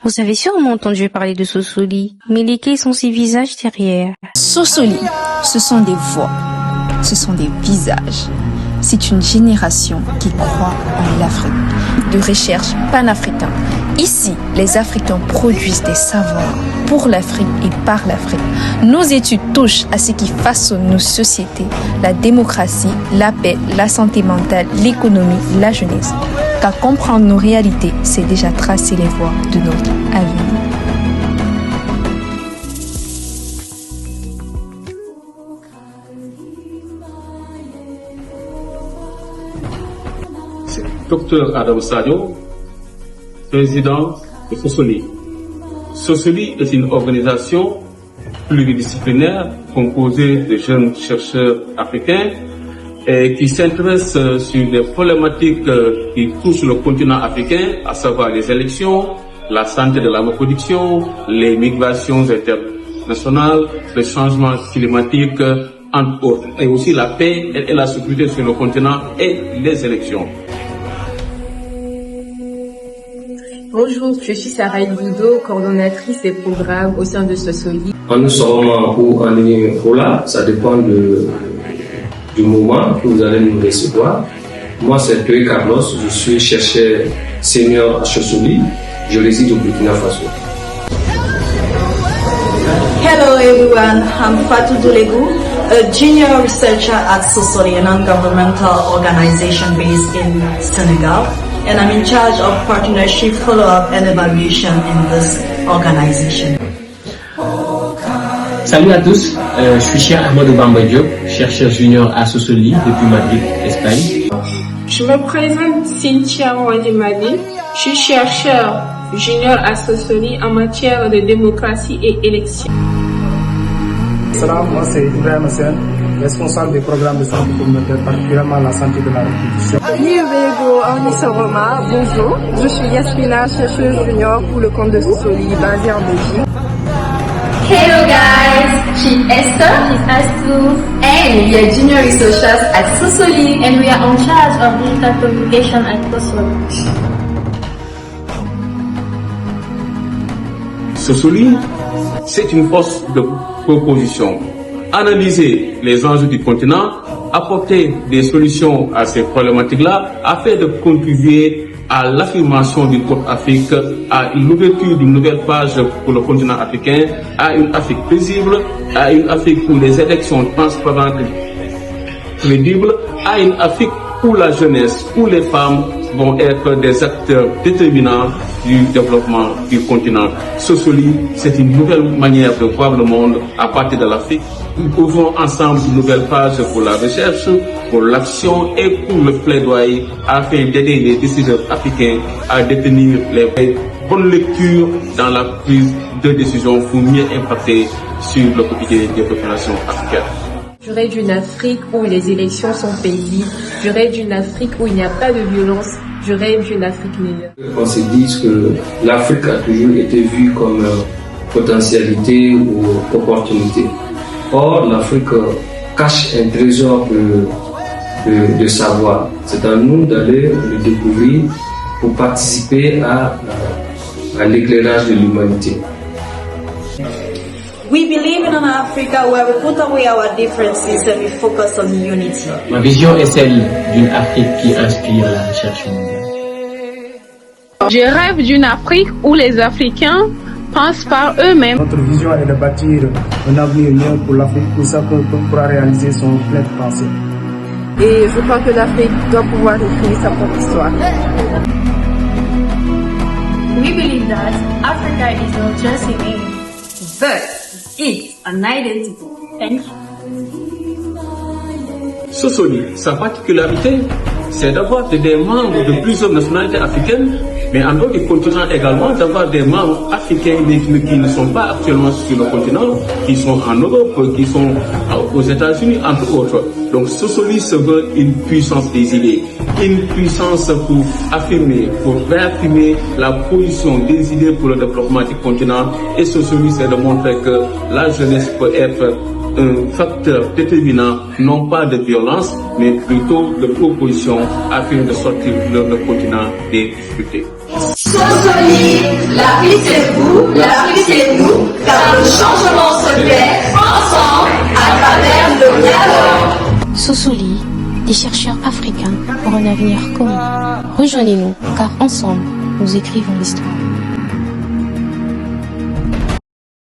Vous avez sûrement entendu parler de Sosoli, mais lesquels sont ses visages derrière? Sosoli, ce sont des voix, ce sont des visages. C'est une génération qui croit en l'Afrique, de recherche panafricaine. Ici, les Africains produisent des savoirs pour l'Afrique et par l'Afrique. Nos études touchent à ce qui façonne nos sociétés, la démocratie, la paix, la santé mentale, l'économie, la jeunesse. Car comprendre nos réalités, c'est déjà tracer les voies de notre avenir. C'est Dr Adam Sadio, président de Sosoli. Sosoli est une organisation pluridisciplinaire composée de jeunes chercheurs africains et qui s'intéresse sur des problématiques qui touchent le continent africain, à savoir les élections, la santé de la reproduction, les migrations internationales, le changement climatique, entre autres, et aussi la paix et la sécurité sur le continent et les élections. Bonjour, je suis Sarah Guido, coordonnatrice des programmes au sein de Sosoli. Quand nous serons pour en ligne pour là, ça dépend du moment que vous allez nous recevoir. Moi, c'est Toé Carlos, je suis chercheur senior à Sosoli, je réside au Burkina Faso. Hello everyone, I'm Fatou Doulegu, a junior researcher at Sosoli, a non-governmental organization based in Senegal, and I'm in charge of partnership, follow-up and evaluation in this organization. Salut à tous, je suis cher Ahmadou Bamba Diop, chercheur junior à Sosoli depuis Madrid, Espagne. Je me présente Cynthia Mouadimadi, je suis chercheur junior à Sosoli en matière de démocratie et élection. Salam, moi c'est Ibrahim Hassan, responsable des programmes de santé communautaire, particulièrement la santé de la reproduction. Bonjour, je suis Yasmina, chercheuse junior pour le compte de Sosoli, basée en Belgique. Hello guys, she's Esther, she's Astu, and we are junior researchers at Sosoli, and we are on charge of digital communication at Sosoli. Sosoli, c'est une force de proposition. Analyser les enjeux du continent, apporter des solutions à ces problématiques-là, afin de contribuer à l'affirmation du peuple Afrique, à l'ouverture d'une nouvelle page pour le continent africain, à une Afrique paisible, à une Afrique où les élections transparentes et crédibles, à une Afrique où la jeunesse, où les femmes vont être des acteurs déterminants du développement du continent. Sosoli, c'est une nouvelle manière de voir le monde à partir de l'Afrique. Nous ouvrons ensemble une nouvelle page pour la recherche, pour l'action et pour le plaidoyer afin d'aider les décideurs africains à détenir les bonnes lectures dans la prise de décision pour mieux impacter sur le quotidien des populations africaines. Je rêve d'une Afrique où les élections sont paisibles. Je rêve d'une Afrique où il n'y a pas de violence. Je rêve d'une Afrique meilleure. On se dit que l'Afrique a toujours été vue comme potentialité ou opportunité. Or, l'Afrique cache un trésor de savoir. C'est à nous d'aller le découvrir pour participer à l'éclairage de l'humanité. We believe in an Africa where we put away our differences and we focus on unity. Ma vision est celle d'une Afrique qui inspire la recherche mondiale. Je rêve d'une Afrique où les Africains pensent par eux-mêmes. Notre vision est de bâtir un avenir mieux pour l'Afrique, pour ça qu'on pourra réaliser son plein potentiel. Et je crois que l'Afrique doit pouvoir écrire sa propre histoire. We believe that Africa is not just a name, but it's an identity. Thank you. Sosoli, sa particularité, c'est d'avoir des membres de plusieurs nationalités africaines, mais en dehors du continent également, d'avoir des membres africains qui ne sont pas actuellement sur le continent, qui sont en Europe, qui sont aux États-Unis, entre autres. Donc Sosoli se veut une puissance des idées, une puissance pour affirmer, pour réaffirmer la position des idées pour le développement du continent. Et Sosoli, c'est de montrer que la jeunesse peut être un facteur déterminant, non pas de violence, mais plutôt de proposition afin de sortir le continent des difficultés. Sosoli, l'Afrique c'est vous, l'Afrique c'est nous, car le changement se fait ensemble à travers le dialogue. Sosoli, des chercheurs africains pour un avenir commun. Rejoignez-nous, car ensemble, nous écrivons l'histoire.